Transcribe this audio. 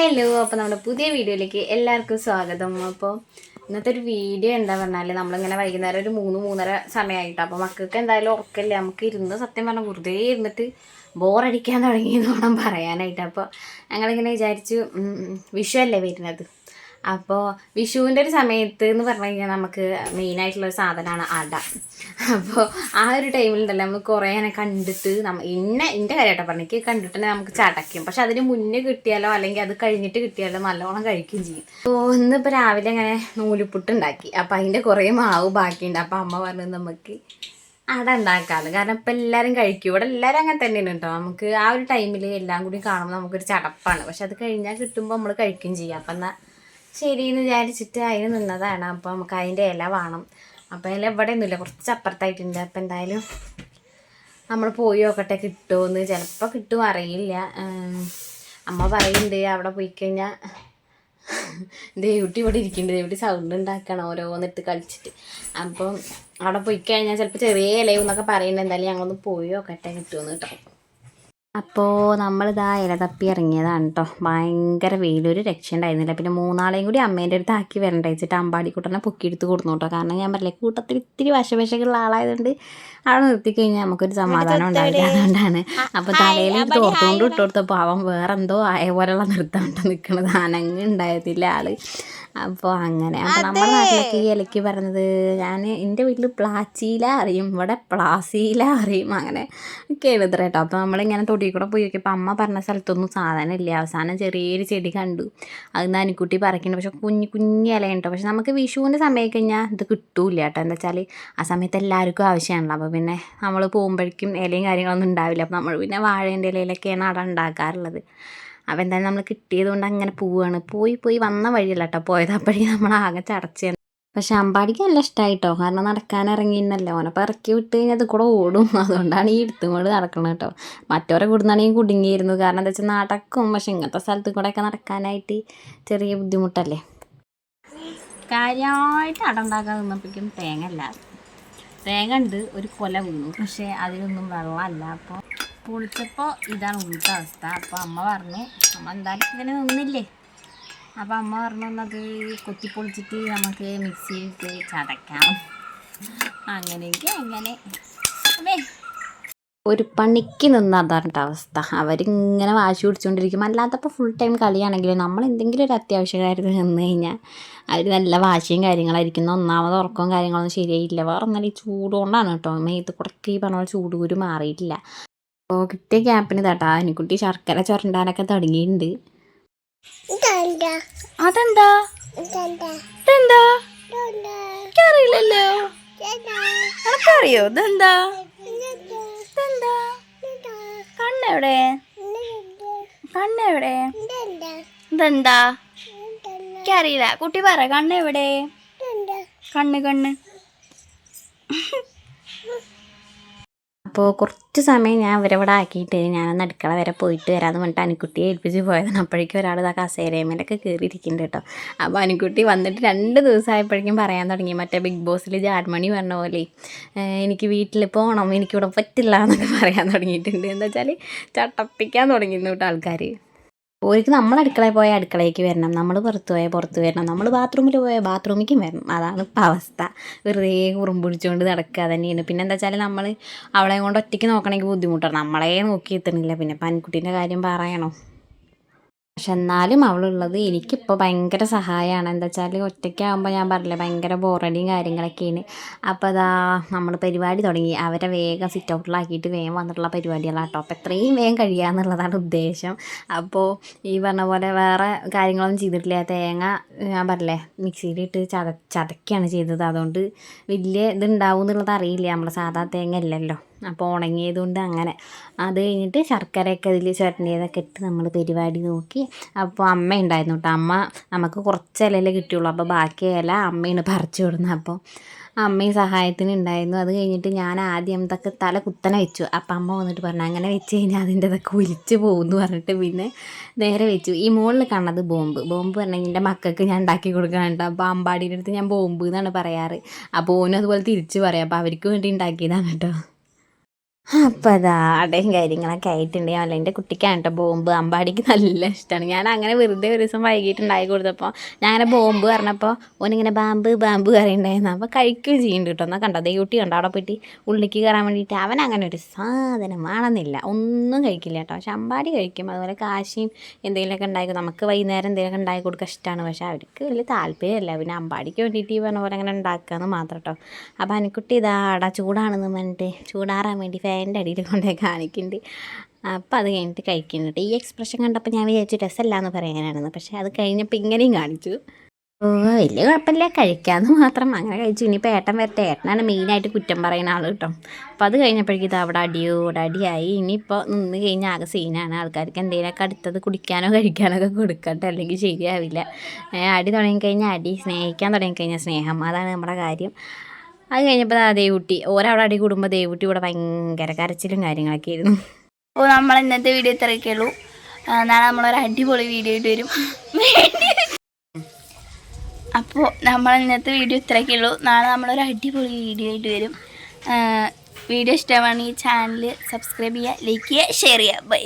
Hello, അപ്പോൾ നമ്മുടെ പുതിയ വീഡിയോയിലേക്ക് എല്ലാവർക്കും സ്വാഗതം. അപ്പോൾ ഇന്നത്തെ ഒരു വീഡിയോ എന്താ പറഞ്ഞാൽ നമ്മളിങ്ങനെ വൈകുന്നേരം ഒരു 3-3:30 സമയമായിട്ടോ. അപ്പോൾ മക്കൾക്ക് എന്തായാലും ഉറക്കമില്ല. നമുക്ക് ഇരുന്ന് സത്യം പറഞ്ഞാൽ വെറുതെ ഇരുന്നിട്ട് ബോറടിക്കാൻ തുടങ്ങിയെന്ന് വേണം പറയാനായിട്ട്. അപ്പോൾ ഞങ്ങളിങ്ങനെ വിചാരിച്ചു വിഷു അല്ലേ വരുന്നത്. അപ്പോൾ വിഷുവിൻ്റെ ഒരു സമയത്ത് എന്ന് പറഞ്ഞു കഴിഞ്ഞാൽ നമുക്ക് മെയിനായിട്ടുള്ളൊരു സാധനമാണ് അട. അപ്പോൾ ആ ഒരു ടൈമിലുണ്ടല്ലോ നമ്മൾ കുറേ അങ്ങനെ കണ്ടിട്ട് എൻ്റെ കാര്യമായിട്ടോ പറഞ്ഞെങ്കിൽ കണ്ടിട്ട് തന്നെ നമുക്ക് ചടയ്ക്കും. പക്ഷെ അതിന് മുന്നേ കിട്ടിയാലോ അല്ലെങ്കിൽ അത് കഴിഞ്ഞിട്ട് കിട്ടിയാലോ നല്ലോണം കഴിക്കുകയും ചെയ്യും. അപ്പോൾ ഇന്നിപ്പോൾ രാവിലെ അങ്ങനെ നൂലുപുട്ട് ഉണ്ടാക്കി. അപ്പോൾ അതിൻ്റെ കുറേ മാവ് ബാക്കിയുണ്ട്. അപ്പോൾ അമ്മ പറഞ്ഞത് നമുക്ക് അട ഉണ്ടാക്കാറ്. കാരണം ഇപ്പം എല്ലാവരും കഴിക്കും. ഇവിടെ എല്ലാവരും അങ്ങനെ തന്നെയാണ് കേട്ടോ. നമുക്ക് ആ ഒരു ടൈമിൽ എല്ലാം കൂടി കാണുമ്പോൾ നമുക്കൊരു ചടപ്പാണ്. പക്ഷെ അത് കഴിഞ്ഞാൽ കിട്ടുമ്പോൾ നമ്മൾ കഴിക്കുകയും ചെയ്യാം. അപ്പം എന്നാൽ ശരിയെന്ന് വിചാരിച്ചിട്ട് അതിന് നിന്നതാണ്. അപ്പോൾ നമുക്ക് അതിൻ്റെ ഇല വേണം. അപ്പോൾ ഇല ഇവിടെ ഒന്നുമില്ല, കുറച്ച് അപ്പുറത്തായിട്ടുണ്ട്. അപ്പോൾ എന്തായാലും നമ്മൾ പോയി നോക്കട്ടെ കിട്ടുമെന്ന്. ചിലപ്പോൾ കിട്ടും, അറിയില്ല. അമ്മ പറയുന്നുണ്ട് അവിടെ പോയി കഴിഞ്ഞാൽ ദേവുട്ടി ഇവിടെ ഇരിക്കുന്നുണ്ട്. ദേവുട്ടി സൗണ്ട് ഉണ്ടാക്കണം ഓരോന്നിട്ട് കളിച്ചിട്ട്. അപ്പം അവിടെ പോയി കഴിഞ്ഞാൽ ചിലപ്പോൾ ചെറിയ ഇലയും എന്നൊക്കെ പറയുന്നുണ്ട്. എന്തായാലും ഞങ്ങളൊന്ന് പോയി നോക്കട്ടെ കിട്ടുമെന്ന് കേട്ടോ. അപ്പോൾ നമ്മളിതാ ഇല തപ്പി ഇറങ്ങിയതാണ് കേട്ടോ. ഭയങ്കര വെയിലൊരു രക്ഷ ഉണ്ടായിരുന്നില്ല. പിന്നെ മൂന്നാളെയും കൂടി അമ്മേൻ്റെ അടുത്ത് ആക്കി വരണ്ട വെച്ചിട്ട് അമ്പാടിക്കൂട്ടനെ പൊക്കിയെടുത്ത് കൊടുന്നു കേട്ടോ. കാരണം ഞാൻ പറഞ്ഞില്ലേ കൂട്ടത്തിൽ ഇത്തിരി വശവശക്കുള്ള ആളായതുകൊണ്ട് അവിടെ നിർത്തിക്കഴിഞ്ഞാൽ നമുക്കൊരു സമാധാനം ഉണ്ടാവില്ല. അതുകൊണ്ടാണ്. അപ്പോൾ തലയിൽ തോർത്തുകൊണ്ട് ഇട്ട് കൊടുത്തപ്പോൾ അവൻ വേറെ എന്തോ ആയ പോലെയുള്ള നിർത്താണ്ട് നിൽക്കുന്നത്. അനങ്ങ് ഉണ്ടായിരുന്നില്ല ആള്. അപ്പോൾ അങ്ങനെ. അപ്പോൾ നമ്മുടെ നാട്ടിലൊക്കെ ഈ ഇലയ്ക്ക് പറയുന്നത്, ഞാൻ എൻ്റെ വീട്ടിൽ പ്ലാച്ചീല അറിയും, ഇവിടെ പ്ലാസീല അറിയും, അങ്ങനെ ഒക്കെ എഴുതറ കേട്ടോ. അപ്പോൾ നമ്മളിങ്ങനെ തൊടിയിൽ കൂടെ പോയി നോക്കിയപ്പോൾ അമ്മ പറഞ്ഞ സ്ഥലത്തൊന്നും സാധനം ഇല്ല. അവസാനം ചെറിയൊരു ചെടി കണ്ടു. അത് നനിക്കുട്ടി പറിക്കുന്നുണ്ട്. പക്ഷെ കുഞ്ഞു ഇല കേട്ടോ. പക്ഷെ നമുക്ക് വിഷുവിൻ്റെ സമയം കഴിഞ്ഞാൽ ഇത് കിട്ടൂല കേട്ടോ. എന്താ വെച്ചാൽ ആ സമയത്ത് എല്ലാവർക്കും ആവശ്യമാണല്ലോ. അപ്പോൾ പിന്നെ നമ്മൾ പോകുമ്പോഴേക്കും ഇലയും കാര്യങ്ങളൊന്നും ഉണ്ടാവില്ല. അപ്പോൾ നമ്മൾ പിന്നെ വാഴേൻ്റെ ഇലയിലൊക്കെയാണ് അവിടെ ഉണ്ടാക്കാറുള്ളത്. അപ്പോൾ എന്തായാലും നമ്മൾ കിട്ടിയത് കൊണ്ട് അങ്ങനെ പോവുകയാണ്. പോയി വന്ന വഴിയല്ല കേട്ടോ പോയത്. അപ്പോഴേക്കും നമ്മൾ ആകെ ചടച്ചു. പക്ഷെ അമ്പാടിക്ക് നല്ല ഇഷ്ടമായിട്ടോ. കാരണം നടക്കാൻ ഇറങ്ങിയെന്നല്ലോ. ഓനപ്പോൾ ഇറക്കി വിട്ട് കഴിഞ്ഞാൽ അത് കൂടെ ഓടും. അതുകൊണ്ടാണ് ഈ എടുത്തും കൊണ്ട് നടക്കുന്നത് കേട്ടോ. മറ്റവരെ കൂടുന്നാണെങ്കിൽ കുടുങ്ങിയിരുന്നു. കാരണം എന്താ വെച്ചാൽ നടക്കും. പക്ഷെ ഇങ്ങനത്തെ സ്ഥലത്ത് കൂടെയൊക്കെ നടക്കാനായിട്ട് ചെറിയ ബുദ്ധിമുട്ടല്ലേ. കാര്യമായിട്ട് അട ഉണ്ടാക്കാൻ നിന്നപ്പോഴേക്കും തേങ്ങ ഉണ്ട്, ഒരു കൊല വീണു. പക്ഷേ അതിലൊന്നും വെള്ളമല്ല. അപ്പോൾ പൊളിച്ചപ്പോൾ ഇതാണ് ഉൾട്ട അവസ്ഥ. അപ്പോൾ അമ്മ പറഞ്ഞു, അമ്മ എന്തായാലും ഇങ്ങനെ നിന്നില്ലേ. അപ്പോൾ അമ്മ പറഞ്ഞു അത് കൊത്തിപ്പൊളിച്ചിട്ട് നമുക്ക് മിക്സിയിലിട്ട് ചതക്കാം. അങ്ങനെയെങ്കിൽ അങ്ങനെ ഒരു പണിക്ക് നിന്ന് അതാണ് അവസ്ഥ. അവരിങ്ങനെ വാശി പിടിച്ചുകൊണ്ടിരിക്കും. അല്ലാത്തപ്പോൾ ഫുൾ ടൈം കളിയാണെങ്കിലും നമ്മൾ എന്തെങ്കിലും ഒരു അത്യാവശ്യ കാര്യത്തിൽ നിന്ന് കഴിഞ്ഞാൽ അവർ നല്ല വാശിയും കാര്യങ്ങളായിരിക്കും. ഒന്നാമത് ഉറക്കവും കാര്യങ്ങളൊന്നും ശരിയായില്ല. വേറെ ഒന്നല്ല, ഈ ചൂട് കൊണ്ടാണ് കേട്ടോ. മേത്ത് കൂടെ ഈ പറഞ്ഞ ചൂട് കുരു മാറിയിട്ടില്ല. അപ്പോൾ കിട്ടിയ ക്യാപ്പിന് തട്ടാ എനിക്കുട്ടി ശർക്കര ചുരണ്ടാനൊക്കെ തുടങ്ങിയിട്ടുണ്ട്. അതെന്താ ഇതെന്താ അറിയില്ലല്ലോ. എനിക്കറിയോ ഇതെന്താ? ഇതെന്താ? കണ്ണെവിടെ? ഇതെന്താ? എനിക്കറിയില്ല. കുട്ടി പറ, കണ്ണെവിടെ? കണ്ണ് അപ്പോൾ കുറച്ച് സമയം ഞാൻ ഇവരവിടെ ആക്കിയിട്ട് ഞാനൊന്ന് അടുക്കള വരെ പോയിട്ട് വരാമെന്ന് പറഞ്ഞിട്ട് അനിക്കുട്ടിയെ ഏൽപ്പിച്ച് പോയതാണ്. അപ്പോഴേക്കും ഒരാൾ ഇതാ കസേരമേലൊക്കെ കയറിയിരിക്കുന്നുണ്ട് കേട്ടോ. അപ്പോൾ അനിക്കുട്ടി വന്നിട്ട് 2 ദിവസമായപ്പോഴേക്കും പറയാൻ തുടങ്ങി, മറ്റേ ബിഗ് ബോസിൽ ജാഡ്മണി പറഞ്ഞ പോലെ എനിക്ക് വീട്ടിൽ പോകണം, എനിക്കിവിടെ പറ്റില്ല എന്നൊക്കെ പറയാൻ തുടങ്ങിയിട്ടുണ്ട്. എന്താ വെച്ചാൽ ചട്ടപ്പിക്കാൻ തുടങ്ങിയിരുന്നു കേട്ടോ ആൾക്കാർ. ഓർക്ക് നമ്മൾ അടുക്കളയിൽ പോയാൽ അടുക്കളയ്ക്ക് വരണം, നമ്മൾ പുറത്ത് പോയാൽ പുറത്ത് വരണം, നമ്മൾ ബാത്റൂമിൽ പോയാൽ ബാത്റൂമിലേക്കും വരണം. അതാണ് ഇപ്പം അവസ്ഥ. വെറുതെ കുറുമ്പുടിച്ചുകൊണ്ട് നടക്കുക തന്നെയാണ്. പിന്നെ എന്താ വെച്ചാൽ നമ്മൾ അവളെ കൊണ്ട് ഒറ്റയ്ക്ക് നോക്കണമെങ്കിൽ ബുദ്ധിമുട്ടാണ്. നമ്മളെ നോക്കി എത്തണില്ല. പിന്നെ പനിക്കുട്ടീൻ്റെ കാര്യം പറയണോ. പക്ഷെ എന്നാലും അവളുള്ളത് എനിക്കിപ്പോൾ ഭയങ്കര സഹായമാണ്. എന്താ വെച്ചാൽ ഒറ്റയ്ക്കാകുമ്പോൾ ഞാൻ പറഞ്ഞില്ലേ ഭയങ്കര ബോറടിയും കാര്യങ്ങളൊക്കെയാണ്. അപ്പോൾ അതാ നമ്മൾ പരിപാടി തുടങ്ങി. അവരെ വേഗം സിറ്റ് ഔട്ടിലാക്കിയിട്ട് വേഗം വന്നിട്ടുള്ള പരിപാടികളാണ് കേട്ടോ. അപ്പോൾ എത്രയും വേഗം കഴിയുക എന്നുള്ളതാണ് ഉദ്ദേശം. അപ്പോൾ ഈ പറഞ്ഞ പോലെ വേറെ കാര്യങ്ങളൊന്നും ചെയ്തിട്ടില്ല. തേങ്ങ ഞാൻ പറഞ്ഞില്ലേ മിക്സിയിലിട്ട് ചതക്കുകയാണ് ചെയ്തത്. അതുകൊണ്ട് വലിയ ഇതുണ്ടാവും എന്നുള്ളത് അറിയില്ല. നമ്മൾ സാധാ തേങ്ങ അല്ലല്ലോ. അപ്പോൾ ഉണങ്ങിയതുകൊണ്ട് അങ്ങനെ അത് കഴിഞ്ഞിട്ട് ശർക്കരയൊക്കെ അതിൽ ചുരണ്ടിയതൊക്കെ ഇട്ട് നമ്മൾ പരിപാടി നോക്കി. അപ്പോൾ അമ്മ ഉണ്ടായിരുന്നു കേട്ടോ. അമ്മ നമുക്ക് കുറച്ച് ഇലയിലേ കിട്ടിയുള്ളൂ. അപ്പോൾ ബാക്കി ഇല അമ്മയാണ് പറിച്ചു വിടുന്നത്. അപ്പോൾ അമ്മയും സഹായത്തിന് ഉണ്ടായിരുന്നു. അത് കഴിഞ്ഞിട്ട് ഞാൻ ആദ്യം ഇതൊക്കെ തല കുത്തനെ വെച്ചു. അപ്പം അമ്മ വന്നിട്ട് പറഞ്ഞു അങ്ങനെ വെച്ച് കഴിഞ്ഞാൽ അതിൻ്റെ ഇതൊക്കെ ഒലിച്ച് പോകുമെന്ന് പറഞ്ഞിട്ട് പിന്നെ നേരെ വെച്ചു. ഈ മുകളിൽ കാണുന്നത് ബോംബ് പറഞ്ഞാൽ എൻ്റെ മക്കൾക്ക് ഞാൻ ഉണ്ടാക്കി കൊടുക്കാനുണ്ട്. അപ്പോൾ അമ്പാടിയുടെ അടുത്ത് ഞാൻ ബോംബ് എന്നാണ് പറയാറ്. അപ്പോൾ ഓനും അതുപോലെ തിരിച്ച് പറയാം. അപ്പോൾ അവർക്ക് വേണ്ടി ഉണ്ടാക്കിയതാണ് കേട്ടോ. അപ്പോൾ അതാ അടയും കാര്യങ്ങളൊക്കെ ആയിട്ടുണ്ട്. അല്ല എൻ്റെ കുട്ടിക്കാണ് കേട്ടോ ബോംബ്. അമ്പാടിക്ക് നല്ല ഇഷ്ടമാണ്. ഞാൻ അങ്ങനെ വെറുതെ ഒരു ദിവസം വൈകിട്ടുണ്ടായി കൊടുത്തപ്പോൾ ഞാൻ അങ്ങനെ ബോംബ് പറഞ്ഞപ്പോൾ ഓനിങ്ങനെ ബാമ്പ് ബാമ്പ് പറയുന്നുണ്ടായിരുന്നു. അപ്പോൾ കഴിക്കുകയും ചെയ്യുന്നുണ്ട് കേട്ടോ. എന്നാൽ കണ്ടോ കുട്ടി കണ്ടോ അവിടെ പോയിട്ട് ഉള്ളിലേക്ക് കയറാൻ വേണ്ടിയിട്ട്. അവൻ അങ്ങനെ ഒരു സാധനം വേണമെന്നില്ല, ഒന്നും കഴിക്കില്ല കേട്ടോ. പക്ഷെ അമ്പാടി കഴിക്കും. അതുപോലെ കാശിയും എന്തെങ്കിലുമൊക്കെ ഉണ്ടാക്കി നമുക്ക് വൈകുന്നേരം എന്തെങ്കിലുമൊക്കെ ഉണ്ടാക്കി കൊടുക്കാൻ ഇഷ്ടമാണ്. പക്ഷേ അവർക്ക് വലിയ താല്പര്യമല്ല. പിന്നെ അമ്പാടിക്ക് വേണ്ടിയിട്ട് ഈ പറഞ്ഞ പോലെ അങ്ങനെ ഉണ്ടാക്കുകയെന്ന് മാത്രം കേട്ടോ. അപ്പോൾ അനിക്കുട്ടി ഇതാ അട ചൂടാണെന്ന് പറഞ്ഞിട്ട് ചൂടാറാൻ വേണ്ടി ഫാനിൻ്റെ അടിയിൽ കൊണ്ടുപോയി കാണിക്കുന്നുണ്ട്. അപ്പോൾ അത് കഴിഞ്ഞിട്ട് കഴിക്കുന്നുണ്ട്. ഈ എക്സ്പ്രഷൻ കണ്ടപ്പോൾ ഞാൻ വിചാരിച്ചു രസമല്ല എന്ന് പറയാനാണെന്ന്. പക്ഷേ അത് കഴിഞ്ഞപ്പോൾ ഇങ്ങനെയും കാണിച്ചു. വലിയ കുഴപ്പമില്ല, കഴിക്കാമെന്ന് മാത്രം. അങ്ങനെ കഴിച്ചു. ഇനിയിപ്പോൾ ഏട്ടൻ വരട്ടെ. ഏട്ടനാണ് മെയിനായിട്ട് കുറ്റം പറയുന്ന ആൾ കേട്ടോ. അപ്പോൾ അത് കഴിഞ്ഞപ്പോഴേക്കും ഇത് അവിടെ അടിയോട് അടിയായി. ഇനിയിപ്പോൾ നിന്ന് കഴിഞ്ഞാൽ ആകെ സീനാണ്. ആൾക്കാർക്ക് എന്തെങ്കിലുമൊക്കെ അടുത്തത് കുടിക്കാനോ കഴിക്കാനൊക്കെ കൊടുക്കട്ടെ, അല്ലെങ്കിൽ ശരിയാവില്ല. അടി തുടങ്ങിക്കഴിഞ്ഞാൽ അടി, സ്നേഹിക്കാൻ തുടങ്ങിക്കഴിഞ്ഞാൽ സ്നേഹം. അതാണ് നമ്മുടെ കാര്യം. അത് കഴിഞ്ഞപ്പോൾ ദേവുട്ടി ഓരവിടെ അടി കൂടുമ്പോൾ ദേവുട്ടി ഇവിടെ ഭയങ്കര കരച്ചിലും കാര്യങ്ങളൊക്കെ ആയിരുന്നു. അപ്പോൾ നമ്മൾ ഇന്നത്തെ വീഡിയോ ഇത്രയൊക്കെയുള്ളൂ. നാളെ നമ്മളൊരു അടിപൊളി വീഡിയോ ആയിട്ട് വരും. അപ്പോൾ നമ്മൾ ഇന്നത്തെ വീഡിയോ ഇത്രയൊക്കെയുള്ളൂ. നാളെ നമ്മളൊരു അടിപൊളി വീഡിയോ ആയിട്ട് വരും. വീഡിയോ ഇഷ്ടമാണെങ്കിൽ ചാനൽ സബ്സ്ക്രൈബ് ചെയ്യുക, ലൈക്ക് ചെയ്യുക, ഷെയർ ചെയ്യുക. ബൈ.